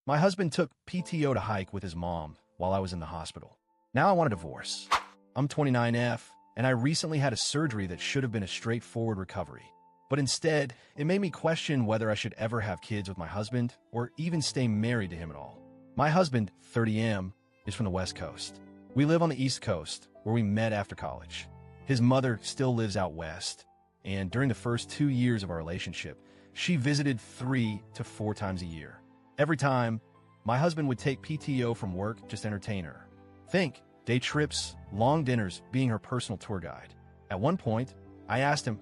My husband took PTO to hike with his mom while I was in the hospital. Now I want a divorce. I'm 29F, and I recently had a surgery that should have been a straightforward recovery. But instead, it made me question whether I should ever have kids with my husband or even stay married to him at all. My husband, 30M, is from the West Coast. We live on the East Coast, where we met after college. His mother still lives out west, and during the first 2 years of our relationship, she visited 3 to 4 times a year. Every time, my husband would take PTO from work just to entertain her. Think, day trips, long dinners, being her personal tour guide. At one point, I asked him,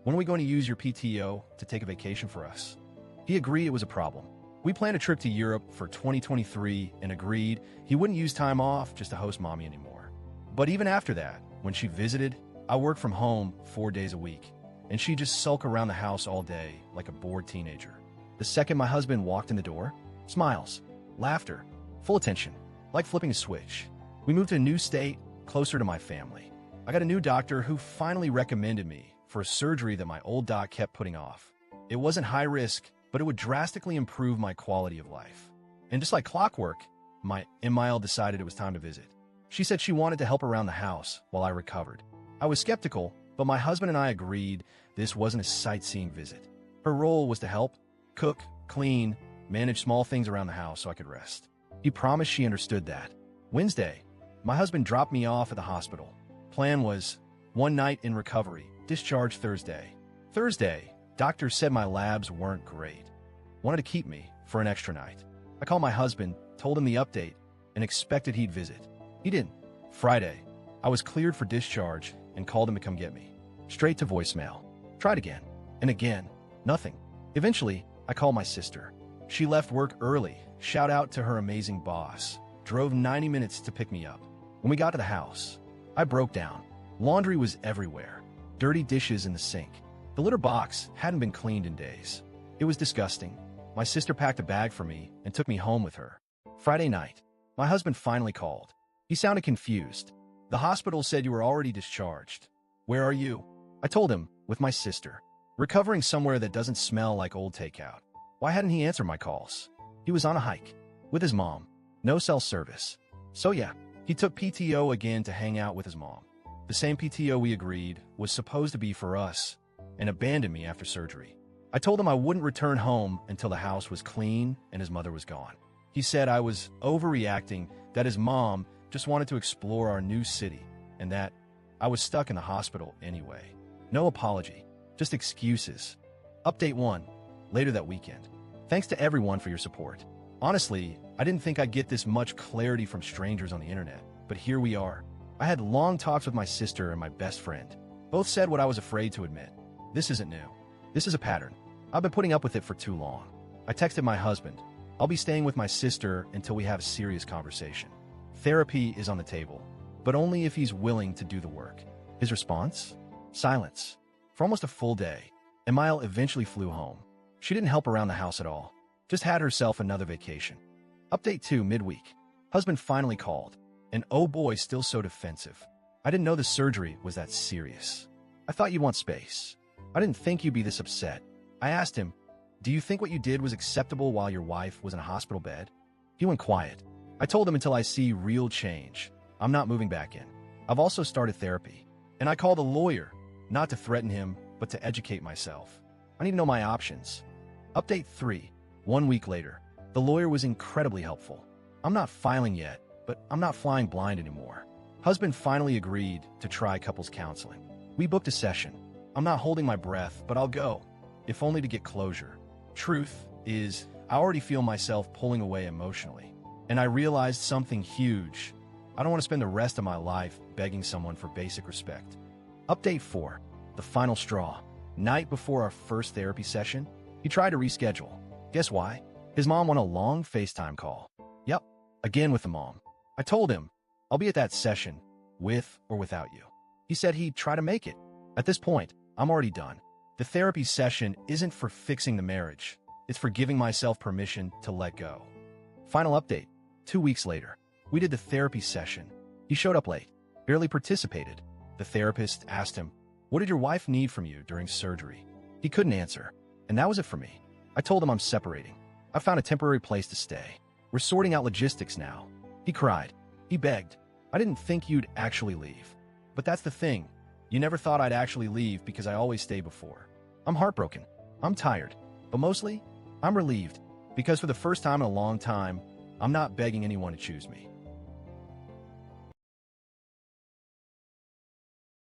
"When are we going to use your PTO to take a vacation for us?" He agreed it was a problem. We planned a trip to Europe for 2023 and agreed he wouldn't use time off just to host mommy anymore. But even after that, when she visited, I worked from home 4 days a week, and she'd just sulk around the house all day like a bored teenager. The second my husband walked in the door, smiles, laughter, full attention, like flipping a switch. We moved to a new state, closer to my family. I got a new doctor who finally recommended me for a surgery that my old doc kept putting off. It wasn't high risk, but it would drastically improve my quality of life. And just like clockwork, my Emile decided it was time to visit. She said she wanted to help around the house while I recovered. I was skeptical, but my husband and I agreed this wasn't a sightseeing visit. Her role was to help, cook, clean, manage small things around the house so I could rest. He promised she understood that. Wednesday, my husband dropped me off at the hospital. Plan was 1 night in recovery, discharge Thursday. Thursday, doctors said my labs weren't great. Wanted to keep me for an extra night. I called my husband, told him the update, and expected he'd visit. He didn't. Friday, I was cleared for discharge and called him to come get me. Straight to voicemail. Tried again, and again, nothing. Eventually, I called my sister. She left work early, shout out to her amazing boss, drove 90 minutes to pick me up. When we got to the house, I broke down. Laundry was everywhere, dirty dishes in the sink. The litter box hadn't been cleaned in days. It was disgusting. My sister packed a bag for me and took me home with her. Friday night, my husband finally called. He sounded confused. The hospital said you were already discharged. Where are you? I told him, with my sister. Recovering somewhere that doesn't smell like old takeout. Why hadn't he answered my calls? He was on a hike. With his mom. No cell service. So yeah, he took PTO again to hang out with his mom. The same PTO we agreed was supposed to be for us, and abandoned me after surgery. I told him I wouldn't return home until the house was clean and his mother was gone. He said I was overreacting, that his mom just wanted to explore our new city, and that I was stuck in the hospital anyway. No apology, just excuses. Update 1, later that weekend. Thanks to everyone for your support. Honestly, I didn't think I'd get this much clarity from strangers on the internet, but here we are. I had long talks with my sister and my best friend. Both said what I was afraid to admit. This isn't new. This is a pattern. I've been putting up with it for too long. I texted my husband. I'll be staying with my sister until we have a serious conversation. Therapy is on the table, but only if he's willing to do the work. His response? Silence. For almost a full day, Emile eventually flew home. She didn't help around the house at all. Just had herself another vacation. Update 2, midweek. Husband finally called. And oh boy, still so defensive. I didn't know the surgery was that serious. I thought you'd want space. I didn't think you'd be this upset. I asked him, do you think what you did was acceptable while your wife was in a hospital bed? He went quiet. I told him until I see real change, I'm not moving back in. I've also started therapy. And I called a lawyer, not to threaten him, but to educate myself. I need to know my options. Update 3, 1 week later. The lawyer was incredibly helpful. I'm not filing yet, but I'm not flying blind anymore. Husband finally agreed to try couples counseling. We booked a session. I'm not holding my breath, but I'll go, if only to get closure. Truth is, I already feel myself pulling away emotionally. And I realized something huge. I don't want to spend the rest of my life begging someone for basic respect. Update 4, the final straw. Night before our first therapy session, he tried to reschedule. Guess why? His mom won a long FaceTime call. Yep, again with the mom. I told him, I'll be at that session, with or without you. He said he'd try to make it. At this point, I'm already done. The therapy session isn't for fixing the marriage. It's for giving myself permission to let go. Final update, 2 weeks later. We did the therapy session. He showed up late, barely participated. The therapist asked him, what did your wife need from you during surgery? He couldn't answer, and that was it for me. I told him I'm separating. I found a temporary place to stay. We're sorting out logistics now. He cried. He begged. I didn't think you'd actually leave. But that's the thing. You never thought I'd actually leave because I always stay before. I'm heartbroken. I'm tired. But mostly, I'm relieved. Because for the first time in a long time, I'm not begging anyone to choose me.